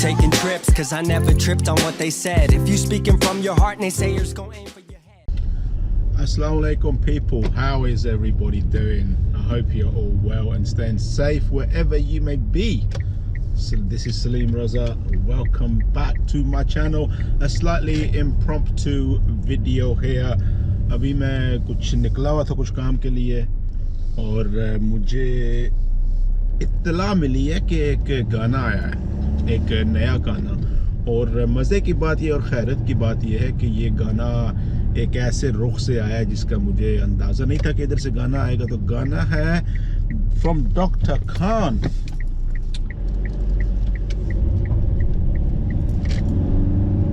taking trips, cause I never tripped on what they said. If you speaking from your heart and they say you're gonna aim for your head. Assalamu alaikum people, how is everybody doing? I hope you're all well and staying safe wherever you may be. So this is Salim Raza, welcome back to my channel. A slightly impromptu video here. अभी मैं कुछ निकला हुआ था कुछ काम के लिए और मुझे इत्तला मिली है कि एक गाना आया है, एक नया गाना। और मज़े की बात ये और खैरत की बात ये है कि ये गाना एक ऐसे रुख से आया है जिसका मुझे अंदाज़ा नहीं था कि इधर से गाना आएगा। तो गाना है from doctor Khan.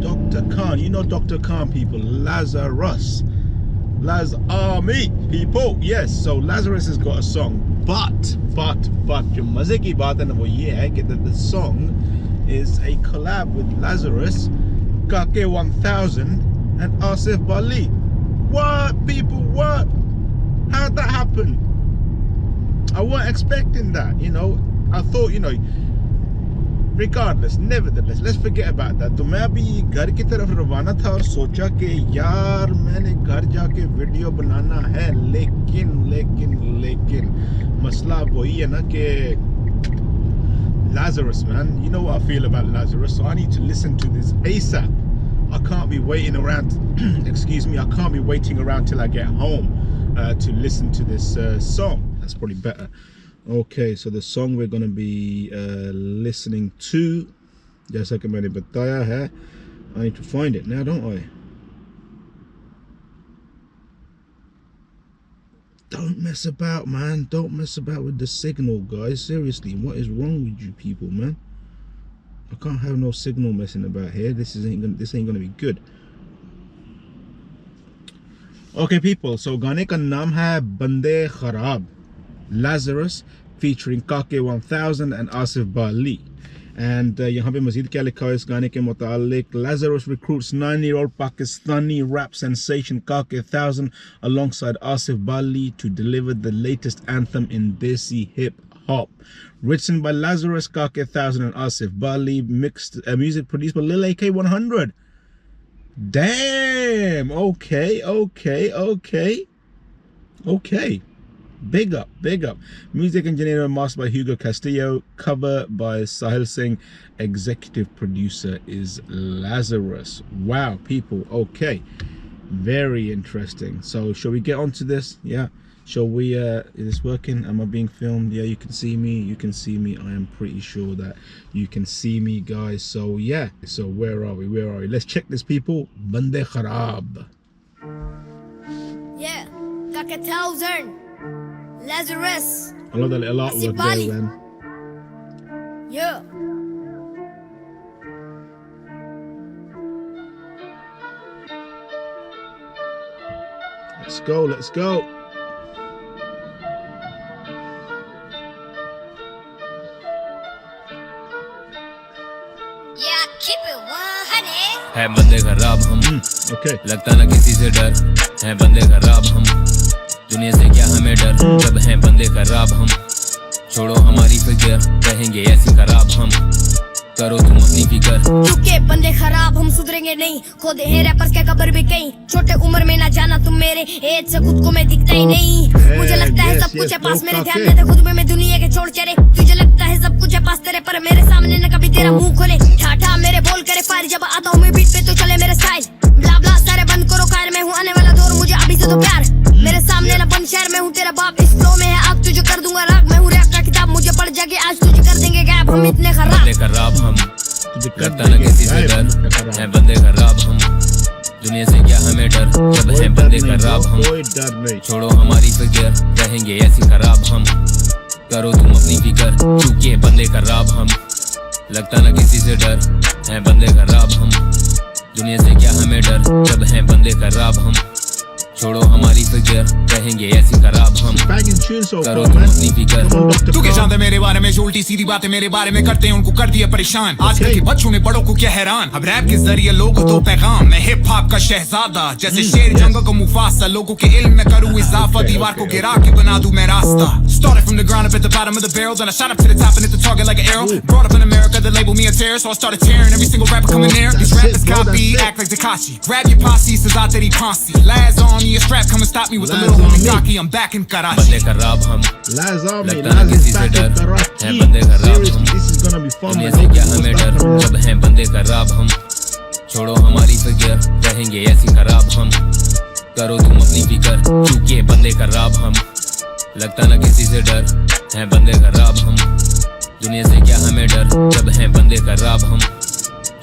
Dr. Khan, you know Dr. Khan people, Lazarus Army people, yes. So Lazarus has got a song, but जो मजे की बात है ना वो ये है कि the song is a collab with Lazarus, Kake 1000 and Asif Bali. What people, what? How'd that happen? I wasn't expecting that, you know. I thought, you know, regardless, nevertheless, let's forget about that. तो मैं अभी घर की तरफ रवाना था और सोचा कि यार मैंने घर जाके वीडियो बनाना है, लेकिन मसला वही है ना कि Lazarus, man, you know what I feel about Lazarus, so I need to listen to this ASAP. I can't be waiting around excuse me, I can't be waiting around till I get home to listen to this song. That's probably better. Okay, so the song we're going to be listening to, जैसा कि मैंने बताया है, I need to find it now, don't I? Don't mess about, man. Don't mess about with the signal, guys. Seriously, what is wrong with you people, man? I can't have no signal messing about here. This ain't gonna be good. Okay, people. So गाने का नाम है बंदे खराब. Lazarus featuring Kake 1000 and Asif Bali. And यहाँ पे मज़ीद क्या लिखा है इस गाने के मुतालिक? Lazarus recruits 9-year-old Pakistani rap sensation Kake 1000 alongside Asif Bali to deliver the latest anthem in Desi hip hop. Written by Lazarus, Kake 1000 and Asif Bali. Mixed music produced by Lil AK 100. Damn. Okay. Big up. Music engineer and mastered by Hugo Castillo. Cover by Sahil Singh. Executive producer is Lazarus. Wow, people. Okay, very interesting. So shall we get on to this? Yeah, shall we? Is this working? Am I being filmed? Yeah, you can see me. I am pretty sure that you can see me, guys. So yeah, so where are we? Let's check this, people. Bande Kharab. Yeah, Kake 1000. Lazarus. I love that little artwork there, man. Yeah. Let's go. Yeah, keep it 100. है बंदे खराब हम, Okay. लगता ना किसी से डर, है बंदे खराब हम, दुनिया से क्या हमें डर, जब हैं बंदे खराब हम, छोड़ो हमारी फिक्र, कहेंगे ऐसी खराब हम, करो तुम अपनी फिक्र। चुके बंदे खराब हम सुधरेंगे नहीं, खोदे हैं रैपर्स के कब्र भी कहीं, छोटे उम्र में ना जाना तुम मेरे एज से खुद को मैं दिखता ही नहीं। मुझे लगता है सब कुछ है पास मेरे, ध्यान में खुद में मैं दुनिया के छोड़ चले। तुझे लगता है सब कुछ है पास तेरे, पर मेरे सामने न कभी तेरा मुंह खोले। ठाठा मेरे बोल करे फायर, जब आता हूँ मैं बीट पे तो चले मेरे स्टाइल। ब्ला ब्ला सारे बंद करो कार, मैं हूँ आने वाला दौर, मुझे अभी से तो प्यार। मेरे सामने ना बन शहर, मैं हूँ तेरा बाप, इस फ्लो में है आग, तुझे कर दूंगा राग। मैं हूँ रैप का किताब, मुझे पढ़ जाके आज तुझे कर देंगे गैप। हम इतने खराब हम, लगता ना किसी से डर, हैं बंदे खराब हम, दुनिया से क्या हमें डर, जब हैं बंदे खराब हम, छोड़ो हमारी फिक्र, कहेंगे ऐसी खराब हम, करो तुम अपनी फिक्र। चूके बंदे खराब हम, लगता ना किसी से डर, हैं बंदे खराब हम, दुनिया से क्या हमें डर, जब हैं बंदे खराब हम, छोड़ो हमारी फिक्र, कहेंगे ऐसी खराब हम, करो तुम अपनी फिक्र। तू क्या जानते मेरे बारे में, जो उल्टी सीधी बातें मेरे बारे में करते हैं उनको कर दिया परेशान। आजकल के बच्चों ने बड़ों को क्या हैरान, अब रैप के जरिए लोगों को पैगाम। मैं हिप हॉप का शहजादा, जैसे शेर जंगल को मुफासा, लोगों के इल्म में करूँ इजाफा, दीवार को गिरा के बना दूं मैं रास्ता। Started from the ground up at the bottom of the barrel, then I shot up to the top and hit the target like an arrow. Brought up in America, they label me a terror, so I started tearing every single rapper coming near. These rappers copy, act like Tekashi. Grab your posse, says out that he posse. Laz on me, a strap, come and stop me with the little homie Gaki. I'm back in Karachi. बंदे खराब हम Laz on me, लगता ना Laz किसी is से back in डर है Karachi. बंदे खराब Seriously, हम this is gonna be fun. दुनिया man. से क्या Hope हमें it डर goes back जब हैं बंदे खराब हम छोड़ो हमारी फिक्र रहेंगे ऐसी खराब हम करो तुम अपनी फिक्र क्योंकि बंदे खराब हम लगता ना किसी से डर हैं बंदे खराब हम दुनिया से क्या हमें डर जब हैं बंदे खराब हम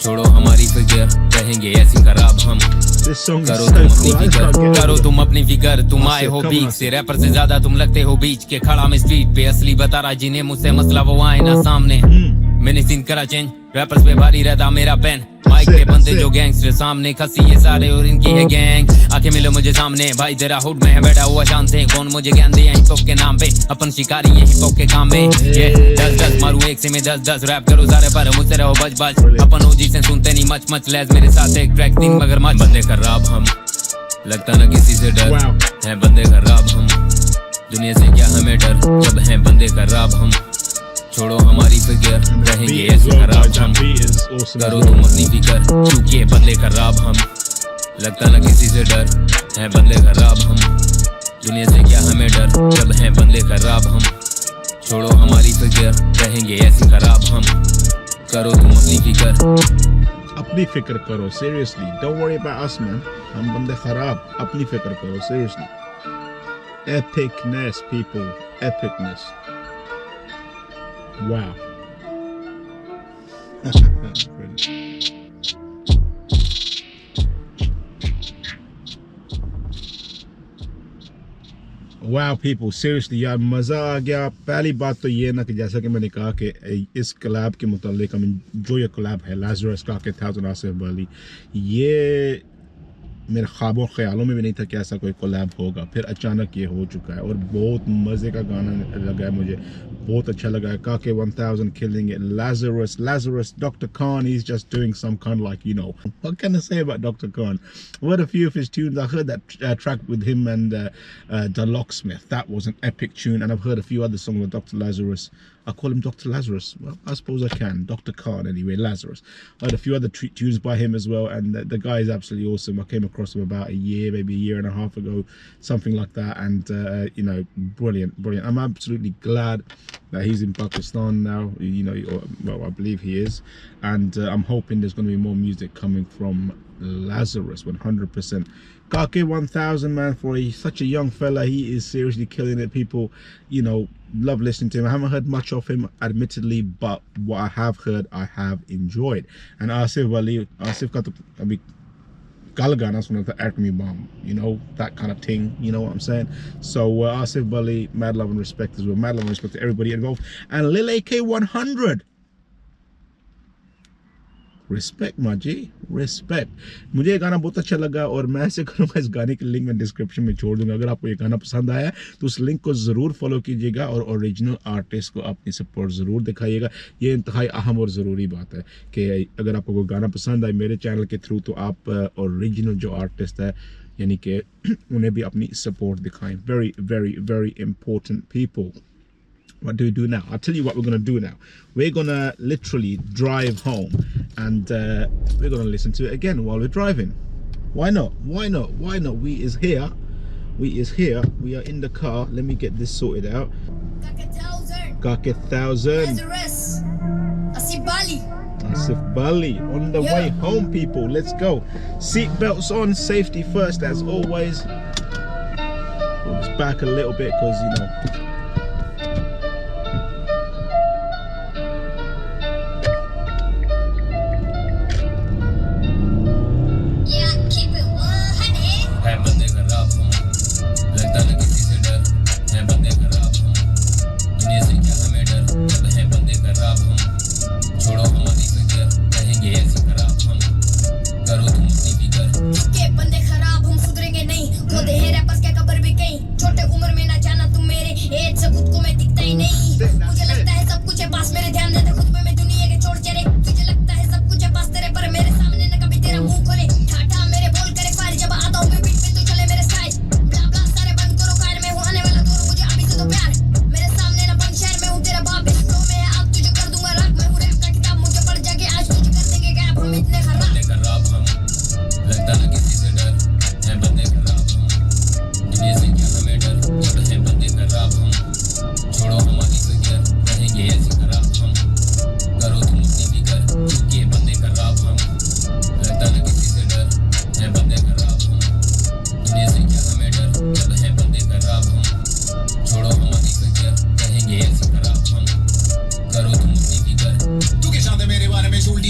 छोड़ो हमारी फिक्र रहेंगे ऐसी खराब हम This song is करो so तुम अपनी cool. I फिक्र can't get करो it. तुम अपनी फिक्र तुम आए हो come बीच on. से रैपर से ज्यादा तुम लगते हो बीच के खड़ा में स्ट्रीट पे असली बता रहा जिन्हें मुझसे मसला वो आए ना सामने मैंने सीन करा चेंज रैपर्स पे भारी रहता मेरा पेन माइक पे बंदे जो गैंगस्टर सामने खसी ये सारे और इनकी है गैंग आके मिलो मुझे सामने भाई तेरा हुड में है बैठा हुआ शांत है कौन मुझे ज्ञान दे हिप हॉप के नाम पे अपन शिकारी है हिप हॉप के काम में ये 10-10 मारू एक से मैं 10-10 रैप करो सारे पर मुझसे रहो बच बच अपन ओजी से सुनते नहीं मच मच लेज मेरे साथ एक ट्रैक दिन मगर मच बंदे खराब हम लगता ना किसी से डर Wow. हैं बंदे खराब हम दुनिया से क्या हमें डर जब हैं बंदे खराब हम छोड़ो हमारी फिक्र रहेंगे Beat as ऐसे well, खराब guys. हम That beat is awesome as करो well. तुम अपनी फिक्र क्योंकि बंदे खराब हम लगता ना किसी से डर हैं बंदे खराब हम दुनिया से क्या हमें डर जब हैं बंदे खराब हम छोड़ो हमारी फिक्र रहेंगे ऐसी खराब हम करो तुम अपनी फिक्र अपनी फिक्र करो. Seriously, don't worry about us, man. हम बंदे खराब. अपनी फिक्र करो. Seriously. Epicness, people. Epicness. Wow. Brilliant. Wow, people, seriously यार मज़ा आ गया. पहली बात तो ये ना कि जैसा कि मैंने कहा कि इस कलाब के मुतालिक जो ये कलाब है लाजरस का के था आसिफ अली, ये मेरे ख्वाबों ख्यालों में भी नहीं था कि ऐसा कोई कोलैब होगा. फिर अचानक ये हो चुका है और बहुत मज़े का गाना लगा है मुझे, बहुत अच्छा लगा है. Kake 1000 killing it. Lazarus, Dr. Khan, he's just doing some kind of like, you know, what can I say about Dr. Khan? I've heard a few of his tunes. I heard that track with him and the Locksmith. That was an epic tune. And I've heard a few other songs with Dr. Lazarus. I call him Dr. Lazarus. Well, I suppose I can. Dr. Khan, anyway, Lazarus. I heard a few other tunes by him as well. And the guy is absolutely awesome. I came across him about maybe a year and a half ago, something like that. And, you know, brilliant. I'm absolutely glad that he's in Pakistan now, you know, well, I believe he is. And I'm hoping there's going to be more music coming from Lazarus, 100%. Kake 1000, man, for such a young fella, he is seriously killing it. People, you know, love listening to him. I haven't heard much of him, admittedly, but what I have heard, I have enjoyed. And Asif ka to abhi kal gana suna tha Atomy Bomb, you know, that kind of thing, you know what I'm saying? So Asif Bali, mad love and respect as well. Mad love and respect to everybody involved. And Lil AK 100. Respect माजी, respect. मुझे ये गाना बहुत अच्छा लगा और मैं ऐसे करूँगा इस गाने की लिंक मैं डिस्क्रिप्शन में छोड़ दूंगा. अगर आपको ये गाना पसंद आया तो उस लिंक को ज़रूर फॉलो कीजिएगा और ओरिजिनल आर्टिस्ट को अपनी सपोर्ट ज़रूर दिखाइएगा. ये इंतहाई अहम और ज़रूरी बात है कि अगर आपको कोई गाना पसंद आए मेरे चैनल के थ्रू तो आप ओरिजिनल जो आर्टिस्ट है यानी कि उन्हें भी अपनी सपोर्ट दिखाएं. Very very very important people. What do we do now? I'll tell you what we're going to do now. We're going to literally drive home and we're going to listen to it again while we're driving. Why not? Why not? Why not? We is here. We are in the car. Let me get this sorted out. Kake 1000. Lazarus. Asif Bali. Asif Bali. On the way home, people. Let's go. Seat belts on. Safety first, as always. Pull this back a little bit because, you know,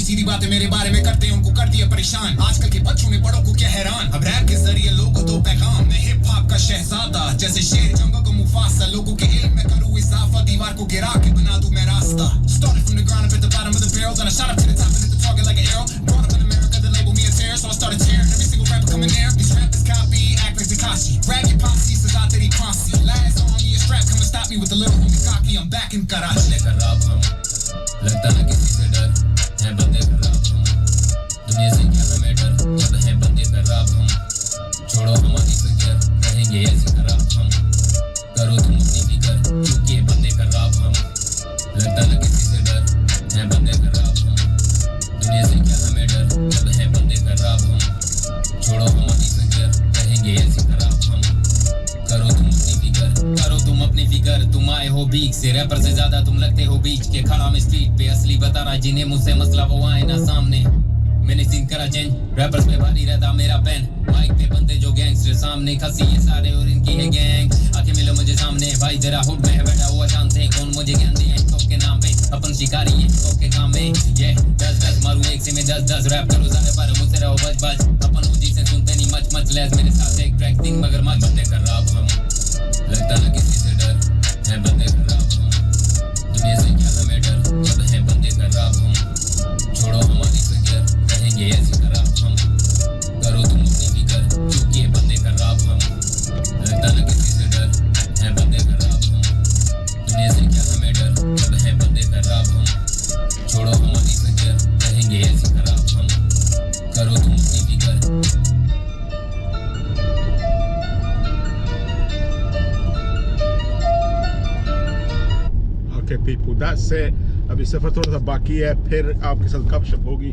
सीधी बातें मेरे बारे में करते हैं उनको कर दिया परेशान आजकल के बच्चों ने बड़ों को क्या हैरान अब रैप के जरिए लोगों दो पैगाम मैं हिप हॉप का शहजादा जैसे शेर जंगल को मुफासा लोगों के इल्म में करूँ इजाफा दीवार को गिरा के बना दूं मैं रास्ता started from the ground up at the bottom of the barrel then I shot up to the top and hit the target like an arrow brought up in America they label me a terror so I started tearing every single rapper coming there these rappers copy act like Takashi grab your posse says out that he posse last on me a strap come and stop me with the little homie cocky I'm back in Karachi खराब हम लगता ना किसी से डर हैं बंदे खराब हम दुनिया से क्या हमें डर जब हैं बंदे खराब हम छोड़ो हमारी फिक्र रहेंगे ऐसे खराब हम करो तुम अपनी फिक्र क्योंकि ये बंदे खराब हम लगता ना किसी से डर हैं बंदे खराब हम दुनिया से क्या हमें डर जब हैं बंदे खराब हम छोड़ो हमारी फिक्र रहेंगे ऐसे खराब हम करो तुम अपनी फिकर तुम आए हो बीच से रैपर से ज्यादा तुम लगते हो बीच के खड़ा में स्ट्रीट पे असली बता रहा जिन्हें मुझसे मसला वो आए ना सामने मैंने सीन करा चेंज रैपर्स पे भारी रहता मेरा पेन माइक पे बंदे जो गैंगस्टर सामने खसी ये सारे और इनकी है गैंग आके मिलो मुझे सामने भाई जरा हुड में बैठा हुआ शांत है कौन मुझे ज्ञान दे हिप के नाम पे अपन शिकारी है हिप के काम में ये 10 मारू एक से मैं 10 रैप करो सारे पर मुझसे रहो बच अपन मुझे से सुनते नहीं मच लेस मेरे साथ एक ट्रैक थिंग मगर मच बंदे खराब हम लगता ना किसी से डर हैं बंदे खराब हम दुनिया से क्या हमें डर जब हैं बंदे खराब हम छोड़ो हमारी फिक्र रहेंगे ऐसे खराब हम करो तुम अपनी फिक्र क्योंकि ये बंदे खराब हम लगता ना किसी से डर हैं बंदे खराब हम दुनिया से क्या हमें डर जब हैं बंदे खराब हम छोड़ो हमारी फिक्र रहेंगे ऐसे खराब हम करो तुम अपनी फिक्र Okay people, that's it. अभी सफ़र थोड़ा सा बाकी है फिर आपके साथ गपशप होगी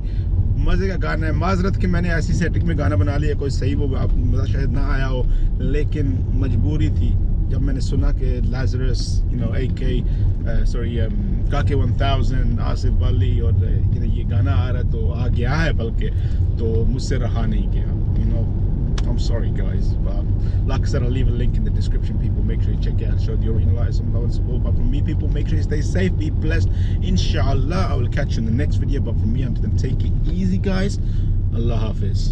मज़े का गाना है माजरत कि मैंने ऐसी सेटिंग में गाना बना लिया कोई सही वो आप मज़ा शायद ना आया हो लेकिन मजबूरी थी जब मैंने सुना कि लाजरस AK काके 1000 आसिफ अली और ये गाना आ रहा है तो आ गया है बल्कि तो मुझसे रहा नहीं गया I'm sorry guys, but like I said, I'll leave a link in the description. People, make sure you check it out, show the original artist some love and support. But from me, people, make sure you stay safe, be blessed. Inshallah, I will catch you in the next video. But from me, until then, take it easy, guys. Allah Hafiz.